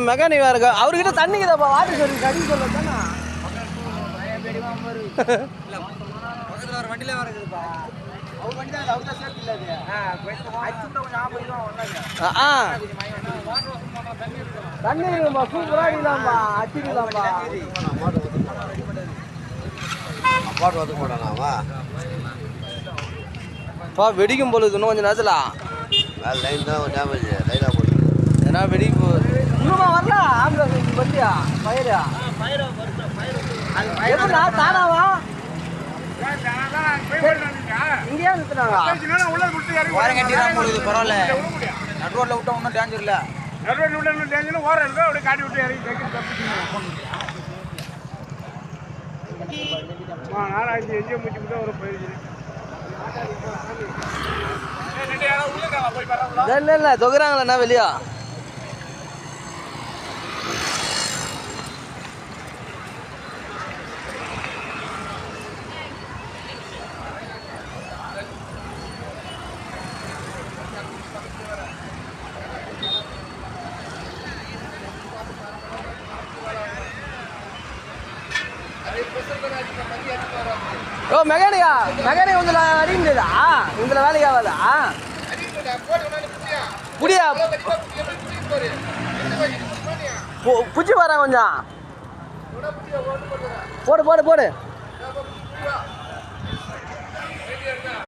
mechanic வேற அவர்கிட்ட தண்ணிக்குதாப்பா water service அடிக்க சொல்ல தானே வண்டியில வேற இருக்குதுப்பா அவர் வண்டி தான் அவர் தான் சேஃப்டி இல்லாது தண்ணி இருக்குப்பா சூப்பரா அடிக்கலாம்பா அடிக்கலாம்பா பாட்டு வந்துக்க மாட்டானாவா பா வெடிக்கும் போல இன்னும் கொஞ்சம் நேரத்தில் லைன் தான் டேமேஜ் லைனாக போகுது ஏன்னா வெடிக்க போகுது இன்னுமா வரல ஆம்புலன்ஸ் பத்தியா ஃபயரா எப்படா தானாவா இங்கேயே நிறுத்தினாங்க பரவாயில்ல நடுரோட்டில் விட்டா ஒன்றும் டேஞ்சர் இல்லை நடுரோட்டில் விட்டா ஒன்றும் டேஞ்சர் ஓரம் இருக்கா அப்படியே காட்டி விட்டு இறங்கி நாலாயிரத்தி எஞ்சிய முடிச்சு தான் ஒரு இல்லை இல்லை தொகுறாங்களா வெளியா ஓ மெக்கானிக்கா உங்களை அடிக்க முடியாதா உங்களை வேலைக்கு ஆகாதா புடியா புடிச்சு வரேன் கொஞ்சம் போடு